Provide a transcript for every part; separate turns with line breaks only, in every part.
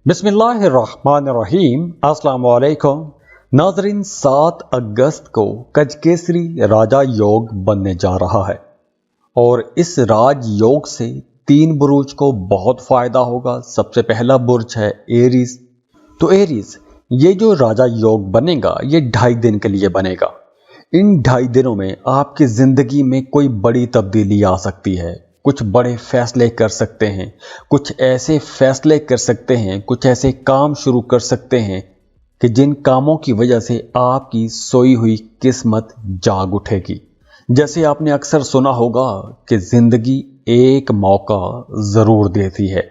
बिस्मिल्लाहिर्रहमानिर्रहीम। अस्सलाम वालेकुम नाजरीन। 7 अगस्त को गजकेसरी राजा योग बनने जा रहा है और इस राज योग से 3 बुरुज को बहुत फायदा होगा। सबसे पहला बुर्ज है एरीज। तो एरीज, ये जो राजा योग बनेगा ये 2.5 दिन के लिए बनेगा। इन 2.5 दिनों में आपकी जिंदगी में कोई बड़ी तब्दीली आ सकती है। कुछ बड़े फैसले कर सकते हैं, कुछ ऐसे फैसले कर सकते हैं, कुछ ऐसे काम शुरू कर सकते हैं कि जिन कामों की वजह से आपकी सोई हुई किस्मत जाग उठेगी। जैसे आपने अक्सर सुना होगा कि जिंदगी एक मौका जरूर देती है।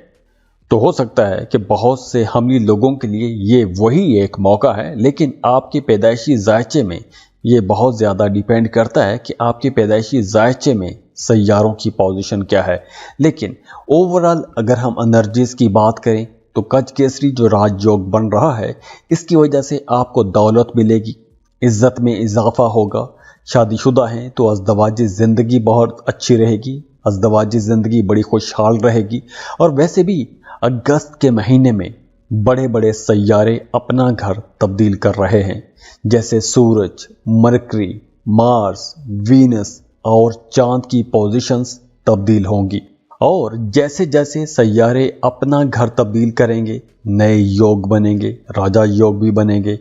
तो हो सकता है कि बहुत से हमली लोगों के लिए ये वही एक मौका है, लेकिन आपके पैदाइशी जायचे में ये बहुत ज़्यादा डिपेंड करता है कि आपके पैदाइशी जायचे में सैयारों की पोजीशन क्या है। लेकिन ओवरऑल अगर हम एनर्जीज की बात करें तो गजकेसरी जो राजयोग बन रहा है इसकी वजह से आपको दौलत मिलेगी, इज्जत में इजाफा होगा। शादीशुदा हैं तो अज़दवाजी ज़िंदगी बहुत अच्छी रहेगी, अज़दवाजी ज़िंदगी बड़ी खुशहाल रहेगी। और वैसे भी अगस्त के महीने में बड़े बड़े सैयारे अपना घर तब्दील कर रहे हैं, जैसे सूरज, मरकरी, मार्स, वीनस और चांद की पोजीशंस तब्दील होंगी। और जैसे जैसे सैयारे अपना घर तब्दील करेंगे नए योग बनेंगे, राजा योग भी बनेंगे।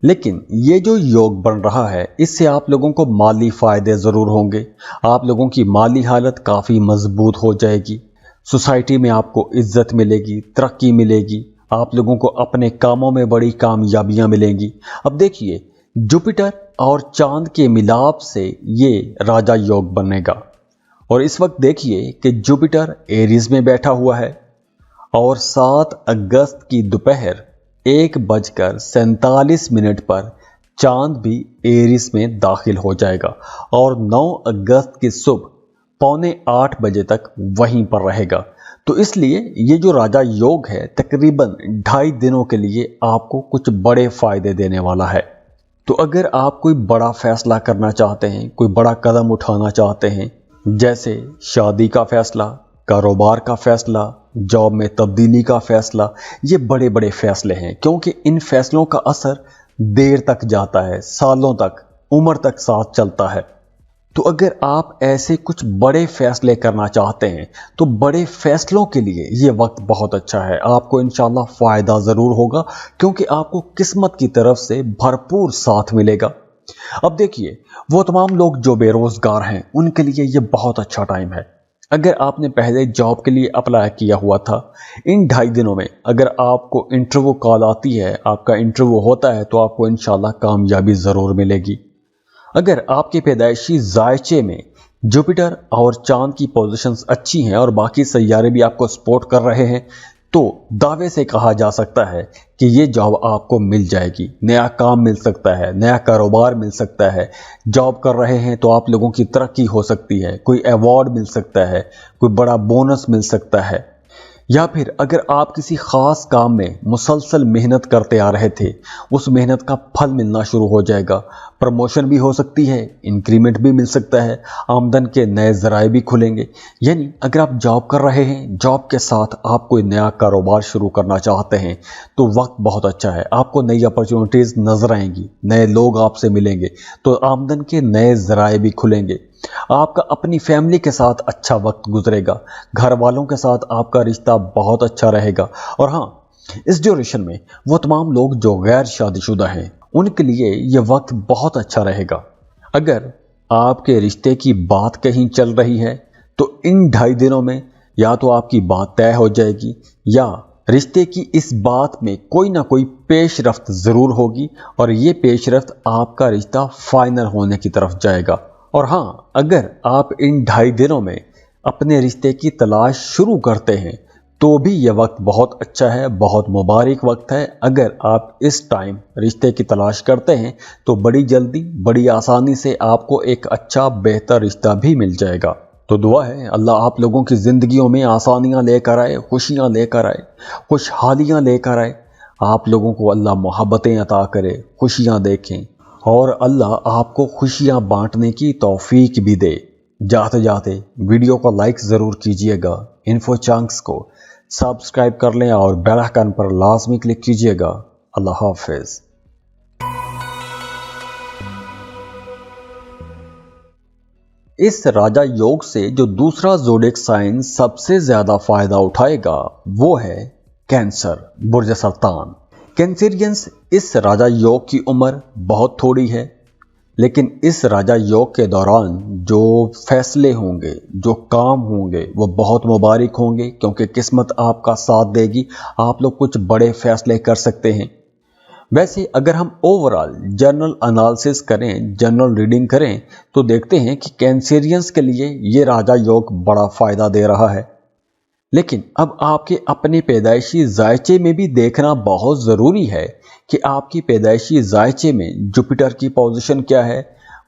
लेकिन ये जो योग बन रहा है इससे आप लोगों को माली फायदे ज़रूर होंगे। आप लोगों की माली हालत काफ़ी मजबूत हो जाएगी, सोसाइटी में आपको इज्जत मिलेगी, तरक्की मिलेगी, आप लोगों को अपने कामों में बड़ी कामयाबियां मिलेंगी। अब देखिए, जुपिटर और चांद के मिलाप से ये राजा योग बनेगा। और इस वक्त देखिए कि जुपिटर एरीज में बैठा हुआ है और 7 अगस्त की दोपहर 1:47 पर चांद भी एरीज में दाखिल हो जाएगा और 9 अगस्त की सुबह 7:45 बजे तक वहीं पर रहेगा। तो इसलिए ये जो राजा योग है तकरीबन 2.5 दिनों के लिए आपको कुछ बड़े फायदे देने वाला है। तो अगर आप कोई बड़ा फैसला करना चाहते हैं, कोई बड़ा कदम उठाना चाहते हैं, जैसे शादी का फैसला, कारोबार का फैसला, जॉब में तब्दीली का फैसला, ये बड़े बड़े फैसले हैं क्योंकि इन फैसलों का असर देर तक जाता है, सालों तक, उम्र तक साथ चलता है। तो अगर आप ऐसे कुछ बड़े फैसले करना चाहते हैं तो बड़े फैसलों के लिए ये वक्त बहुत अच्छा है। आपको इंशाल्लाह फ़ायदा ज़रूर होगा क्योंकि आपको किस्मत की तरफ से भरपूर साथ मिलेगा। अब देखिए, वो तमाम लोग जो बेरोज़गार हैं उनके लिए ये बहुत अच्छा टाइम है। अगर आपने पहले जॉब के लिए अप्लाई किया हुआ था, इन 2.5 दिनों में अगर आपको इंटरव्यू कॉल आती है, आपका इंटरव्यू होता है, तो आपको इंशाल्लाह कामयाबी ज़रूर मिलेगी। अगर आपके पैदाइशी जायचे में जुपिटर और चांद की पोजीशंस अच्छी हैं और बाकी सैयारे भी आपको सपोर्ट कर रहे हैं, तो दावे से कहा जा सकता है कि ये जॉब आपको मिल जाएगी। नया काम मिल सकता है, नया कारोबार मिल सकता है। जॉब कर रहे हैं तो आप लोगों की तरक्की हो सकती है, कोई अवार्ड मिल सकता है, कोई बड़ा बोनस मिल सकता है। या फिर अगर आप किसी खास काम में मुसलसल मेहनत करते आ रहे थे, उस मेहनत का फल मिलना शुरू हो जाएगा। प्रमोशन भी हो सकती है, इंक्रीमेंट भी मिल सकता है, आमदन के नए ज़राए भी खुलेंगे। यानी अगर आप जॉब कर रहे हैं, जॉब के साथ आप कोई नया कारोबार शुरू करना चाहते हैं, तो वक्त बहुत अच्छा है। आपको नई अपॉर्चुनिटीज़ नज़र आएंगी, नए लोग आपसे मिलेंगे, तो आमदन के नए ज़राए भी खुलेंगे। आपका अपनी फैमिली के साथ अच्छा वक्त गुजरेगा, घर वालों के साथ आपका रिश्ता बहुत अच्छा रहेगा। और हाँ, इस ड्यूरेशन में वो तमाम लोग जो गैर शादीशुदा हैं उनके लिए ये वक्त बहुत अच्छा रहेगा। अगर आपके रिश्ते की बात कहीं चल रही है तो इन 2.5 दिनों में या तो आपकी बात तय हो जाएगी या रिश्ते की इस बात में कोई ना कोई पेशरफ्त ज़रूर होगी और ये पेशरफ्त आपका रिश्ता फाइनल होने की तरफ जाएगा। और हाँ, अगर आप इन 2.5 दिनों में अपने रिश्ते की तलाश शुरू करते हैं तो भी यह वक्त बहुत अच्छा है, बहुत मुबारक वक्त है। अगर आप इस टाइम रिश्ते की तलाश करते हैं तो बड़ी जल्दी, बड़ी आसानी से आपको एक अच्छा बेहतर रिश्ता भी मिल जाएगा। तो दुआ है अल्लाह आप लोगों की ज़िंदगियों में आसानियाँ लेकर आए, खुशियाँ लेकर आए, खुशहालियाँ लेकर आए। आप लोगों को अल्लाह मोहब्बतें अता करे, खुशियाँ देखें और अल्लाह आपको खुशियाँ बांटने की तौफीक भी दे। जाते जाते वीडियो को लाइक ज़रूर कीजिएगा, इन्फो चंक्स को सब्सक्राइब कर लें और बेल आइकन पर लाजमी क्लिक कीजिएगा। अल्लाह हाफिज। इस राजा योग से जो दूसरा ज़ोडिएक साइन सबसे ज्यादा फायदा उठाएगा वो है कैंसर, बुर्ज सरतान। कैंसेरियंस, इस राजा योग की उम्र बहुत थोड़ी है, लेकिन इस राजा योग के दौरान जो फैसले होंगे, जो काम होंगे, वो बहुत मुबारक होंगे, क्योंकि किस्मत आपका साथ देगी। आप लोग कुछ बड़े फैसले कर सकते हैं। वैसे अगर हम ओवरऑल जनरल एनालिसिस करें, जनरल रीडिंग करें, तो देखते हैं कि कैंसेरियंस के लिए ये राजा योग बड़ा फायदा दे रहा है। लेकिन अब आपके अपने पैदाइशी जायचे में भी देखना बहुत ज़रूरी है कि आपकी पैदाइशी जायचे में जुपिटर की पोजीशन क्या है,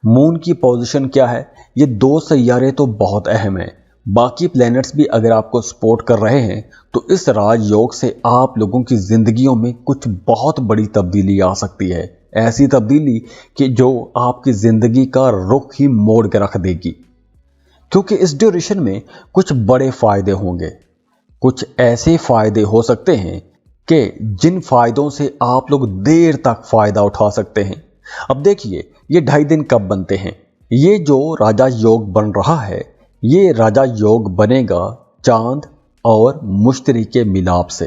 मून की पोजीशन क्या है। ये दो सैयारे तो बहुत अहम हैं। बाकी प्लैनेट्स भी अगर आपको सपोर्ट कर रहे हैं तो इस राजयोग से आप लोगों की ज़िंदगियों में कुछ बहुत बड़ी तब्दीली आ सकती है। ऐसी तब्दीली कि जो आपकी ज़िंदगी का रुख ही मोड़ के रख देगी। क्योंकि इस ड्यूरेशन में कुछ बड़े फ़ायदे होंगे, कुछ ऐसे फ़ायदे हो सकते हैं कि जिन फ़ायदों से आप लोग देर तक फ़ायदा उठा सकते हैं। अब देखिए, ये 2.5 दिन कब बनते हैं। ये जो राजा योग बन रहा है, ये राजा योग बनेगा चांद और मुश्तरी के मिलाप से।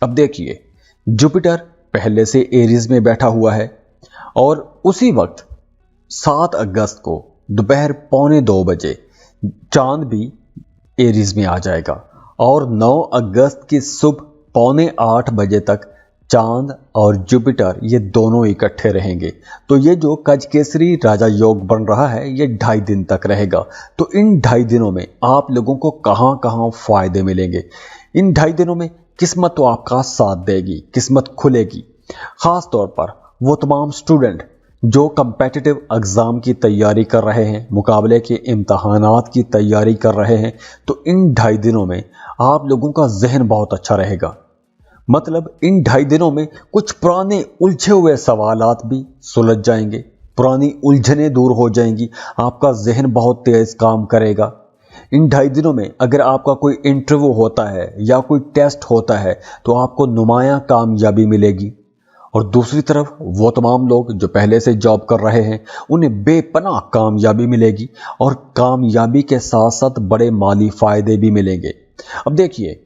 अब देखिए, जुपिटर पहले से एरीज में बैठा हुआ है और उसी वक्त 7 अगस्त को दोपहर 1:45 बजे चांद भी एरीज में आ जाएगा और 9 अगस्त की सुबह 7:45 बजे तक चांद और जुपिटर ये दोनों इकट्ठे रहेंगे। तो ये जो गजकेसरी राजा योग बन रहा है ये 2.5 दिन तक रहेगा। तो इन 2.5 दिनों में आप लोगों को कहां कहां फायदे मिलेंगे। इन 2.5 दिनों में किस्मत तो आपका साथ देगी, किस्मत खुलेगी। खास तौर पर वो तमाम स्टूडेंट जो कम्पेटिटिव एग्ज़ाम की तैयारी कर रहे हैं, मुकाबले के इम्तहानात की तैयारी कर रहे हैं, तो इन 2.5 दिनों में आप लोगों का जहन बहुत अच्छा रहेगा। मतलब इन 2.5 दिनों में कुछ पुराने उलझे हुए सवालात भी सुलझ जाएंगे, पुरानी उलझनें दूर हो जाएंगी, आपका जहन बहुत तेज काम करेगा। इन 2.5 दिनों में अगर आपका कोई इंटरव्यू होता है या कोई टेस्ट होता है तो आपको नुमायां कामयाबी मिलेगी। और दूसरी तरफ वो तमाम लोग जो पहले से जॉब कर रहे हैं उन्हें बेपनाह कामयाबी मिलेगी और कामयाबी के साथ साथ बड़े माली फायदे भी मिलेंगे। अब देखिए,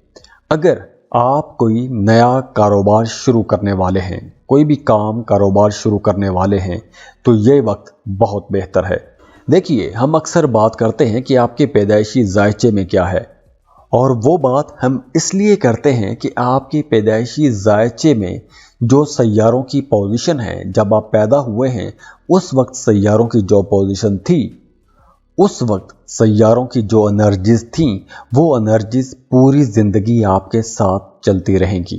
अगर आप कोई नया कारोबार शुरू करने वाले हैं, कोई भी काम कारोबार शुरू करने वाले हैं, तो ये वक्त बहुत बेहतर है। देखिए, हम अक्सर बात करते हैं कि आपके पैदाइशी जायचे में क्या है, और वो बात हम इसलिए करते हैं कि आपके पैदाइशी जायचे में जो सैयारों की पोजीशन है, जब आप पैदा हुए हैं उस वक्त सैयारों की जो पोजीशन थी, उस वक्त सैयारों की जो एनर्जीज थी, वो एनर्जीज पूरी जिंदगी आपके साथ चलती रहेंगी।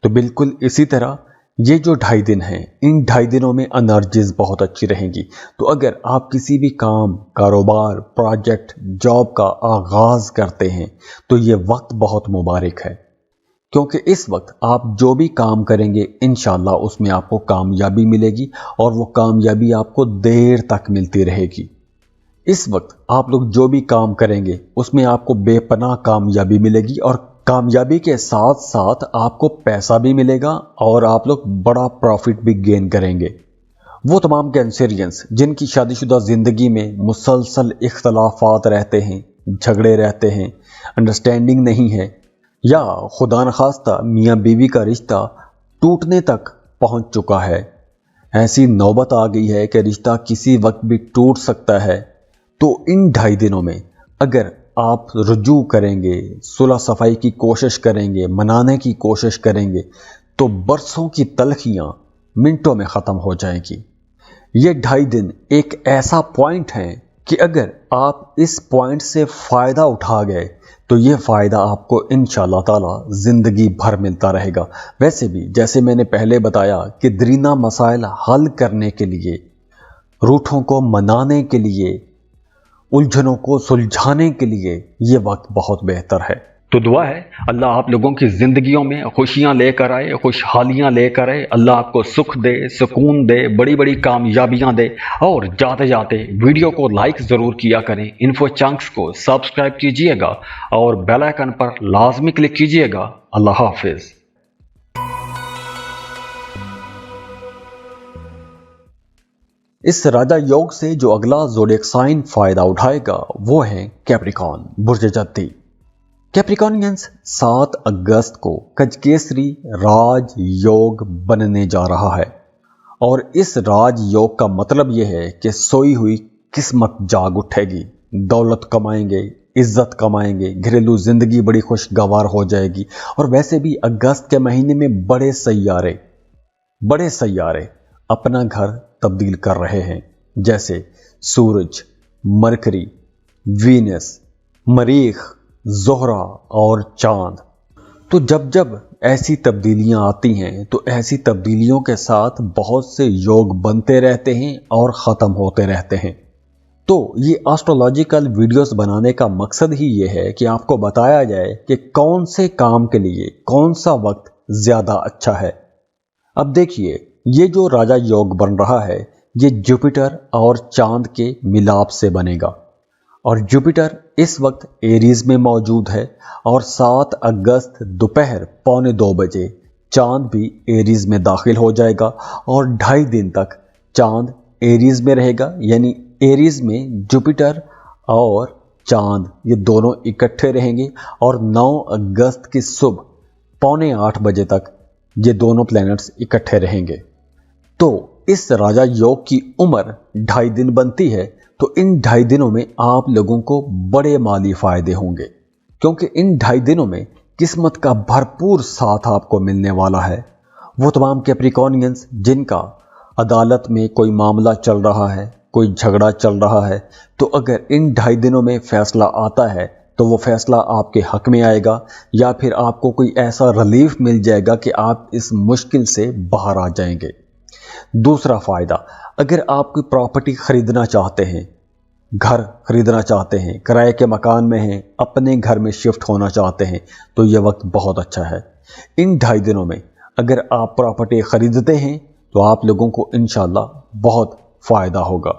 तो बिल्कुल इसी तरह ये जो 2.5 दिन हैं, इन 2.5 दिनों में एनर्जीज बहुत अच्छी रहेंगी। तो अगर आप किसी भी काम, कारोबार, प्रोजेक्ट, जॉब का आगाज करते हैं तो ये वक्त बहुत मुबारक है, क्योंकि इस वक्त आप जो भी काम करेंगे इंशाल्लाह उसमें आपको कामयाबी मिलेगी और वो कामयाबी आपको देर तक मिलती रहेगी। इस वक्त आप लोग जो भी काम करेंगे उसमें आपको बेपनाह कामयाबी मिलेगी और कामयाबी के साथ साथ आपको पैसा भी मिलेगा और आप लोग बड़ा प्रॉफिट भी गेन करेंगे। वो तमाम कैंसेरियंस जिनकी शादीशुदा ज़िंदगी में मुसलसल इख्तलाफात रहते हैं, झगड़े रहते हैं, अंडरस्टैंडिंग नहीं है, या खुदा न खास्ता मियाँ बीवी का रिश्ता टूटने तक पहुंच चुका है, ऐसी नौबत आ गई है कि रिश्ता किसी वक्त भी टूट सकता है, तो इन 2.5 दिनों में अगर आप रुजू करेंगे, सुलह सफाई की कोशिश करेंगे, मनाने की कोशिश करेंगे, तो बरसों की तलखियाँ मिनटों में ख़त्म हो जाएंगी। ये 2.5 दिन एक ऐसा पॉइंट है कि अगर आप इस पॉइंट से फ़ायदा उठा गए तो ये फ़ायदा आपको इंशाअल्लाह ताला ज़िंदगी भर मिलता रहेगा। वैसे भी जैसे मैंने पहले बताया कि दरीना मसाइल हल करने के लिए, रूठों को मनाने के लिए, उलझनों को सुलझाने के लिए ये वक्त बहुत बेहतर है। तो दुआ है अल्लाह आप लोगों की ज़िंदगियों में खुशियां लेकर आए, खुशहालियां लेकर आए। अल्लाह आपको सुख दे, सुकून दे, बड़ी बड़ी कामयाबियां दे। और जाते जाते वीडियो को लाइक ज़रूर किया करें, इन्फो चंक्स को सब्सक्राइब कीजिएगा और बेल आइकन पर लाजमी क्लिक कीजिएगा। अल्लाह हाफिज़। इस राजा योग से जो अगला ज़ोडिएक साइन फायदा उठाएगा वो है कैप्रिकॉर्न, बुर्ज जद्दी। कैप्रिकॉर्नियंस 7 अगस्त को गजकेसरी राज योग बनने जा रहा है और इस राज योग का मतलब यह है कि सोई हुई किस्मत जाग उठेगी, दौलत कमाएंगे, इज्जत कमाएंगे, घरेलू जिंदगी बड़ी खुशगवार हो जाएगी। और वैसे भी अगस्त के महीने में बड़े सैयारे अपना घर तब्दील कर रहे हैं, जैसे सूरज, मरकरी, वीनस, मरीख, ज़ोहरा और चांद। तो जब ऐसी तब्दीलियां आती हैं तो ऐसी तब्दीलियों के साथ बहुत से योग बनते रहते हैं और ख़त्म होते रहते हैं। तो ये एस्ट्रोलॉजिकल वीडियोस बनाने का मकसद ही ये है कि आपको बताया जाए कि कौन से काम के लिए कौन सा वक्त ज़्यादा अच्छा है। अब देखिए, ये जो राजा योग बन रहा है ये जुपिटर और चांद के मिलाप से बनेगा और जुपिटर इस वक्त एरीज में मौजूद है और 7 अगस्त दोपहर 1:45 बजे चांद भी एरीज में दाखिल हो जाएगा और 2.5 दिन तक चांद एरीज में रहेगा। यानी एरीज में जुपिटर और चांद ये दोनों इकट्ठे रहेंगे और 9 अगस्त की सुबह 7:45 बजे तक ये दोनों प्लैनेट्स इकट्ठे रहेंगे। तो इस राजा योग की उम्र 2.5 दिन बनती है। तो इन 2.5 दिनों में आप लोगों को बड़े माली फायदे होंगे, क्योंकि इन 2.5 दिनों में किस्मत का भरपूर साथ आपको मिलने वाला है। वो तमाम कैप्रिकॉर्नियंस जिनका अदालत में कोई मामला चल रहा है, कोई झगड़ा चल रहा है, तो अगर इन 2.5 दिनों में फैसला आता है तो वो फैसला आपके हक में आएगा या फिर आपको कोई ऐसा रिलीफ मिल जाएगा कि आप इस मुश्किल से बाहर आ जाएंगे। दूसरा फायदा, अगर आप कोई प्रॉपर्टी खरीदना चाहते हैं, घर खरीदना चाहते हैं, किराए के मकान में हैं, अपने घर में शिफ्ट होना चाहते हैं, तो यह वक्त बहुत अच्छा है। इन 2.5 दिनों में अगर आप प्रॉपर्टी खरीदते हैं तो आप लोगों को इंशाल्लाह बहुत फ़ायदा होगा।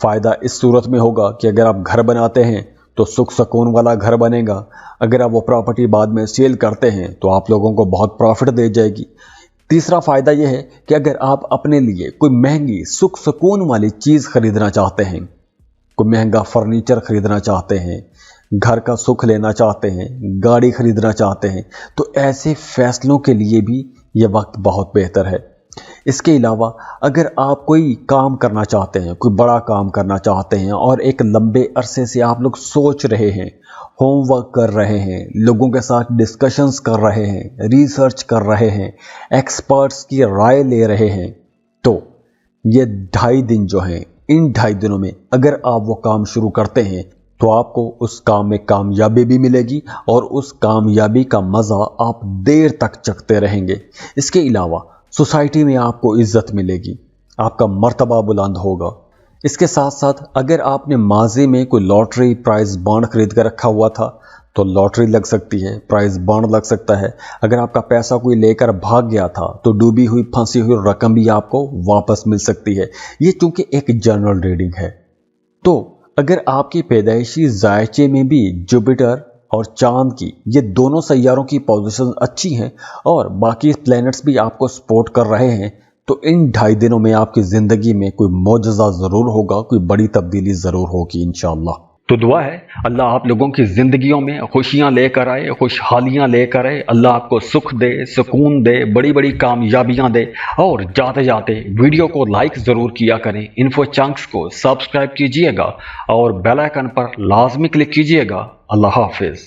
फ़ायदा इस सूरत में होगा कि अगर आप घर बनाते हैं तो सुख सुकून वाला घर बनेगा। अगर आप वो प्रॉपर्टी बाद में सेल करते हैं तो आप लोगों को बहुत प्रॉफिट दे जाएगी। तीसरा फ़ायदा यह है कि अगर आप अपने लिए कोई महंगी सुख सुकून वाली चीज़ खरीदना चाहते हैं, कोई महंगा फर्नीचर खरीदना चाहते हैं, घर का सुख लेना चाहते हैं, गाड़ी खरीदना चाहते हैं, तो ऐसे फैसलों के लिए भी यह वक्त बहुत बेहतर है। इसके अलावा अगर आप कोई काम करना चाहते हैं, कोई बड़ा काम करना चाहते हैं और एक लंबे अरसे से आप लोग सोच रहे हैं, होमवर्क कर रहे हैं, लोगों के साथ डिस्कशंस कर रहे हैं, रिसर्च कर रहे हैं, एक्सपर्ट्स की राय ले रहे हैं, तो ये 2.5 दिन जो हैं, इन 2.5 दिनों में अगर आप वो काम शुरू करते हैं तो आपको उस काम में कामयाबी भी मिलेगी और उस कामयाबी का मज़ा आप देर तक चखते रहेंगे। इसके अलावा सोसाइटी में आपको इज्जत मिलेगी, आपका मर्तबा बुलंद होगा। इसके साथ साथ अगर आपने माजी में कोई लॉटरी प्राइज बॉन्ड खरीद कर रखा हुआ था तो लॉटरी लग सकती है, प्राइज बॉन्ड लग सकता है। अगर आपका पैसा कोई लेकर भाग गया था तो डूबी हुई फंसी हुई रकम भी आपको वापस मिल सकती है। ये चूंकि एक जनरल रीडिंग है। तो अगर आपकी पैदाइशी जायचे में भी जुपिटर और चांद की ये दोनों सैयारों की पोजीशन अच्छी हैं और बाकी प्लैनेट्स भी आपको सपोर्ट कर रहे हैं, तो इन 2.5 दिनों में आपकी ज़िंदगी में कोई मौजज़ा ज़रूर होगा, कोई बड़ी तब्दीली ज़रूर होगी इंशाअल्लाह। तो दुआ है अल्लाह आप लोगों की ज़िंदगियों में खुशियां लेकर आए, खुशहालियां लेकर आए। अल्लाह आपको सुख दे, सुकून दे, बड़ी बड़ी कामयाबियां दे। और जाते जाते वीडियो को लाइक ज़रूर किया करें, इन्फो चंक्स को सब्सक्राइब कीजिएगा और बेल आइकन पर लाजमी क्लिक कीजिएगा। अल्लाह हाफिज़।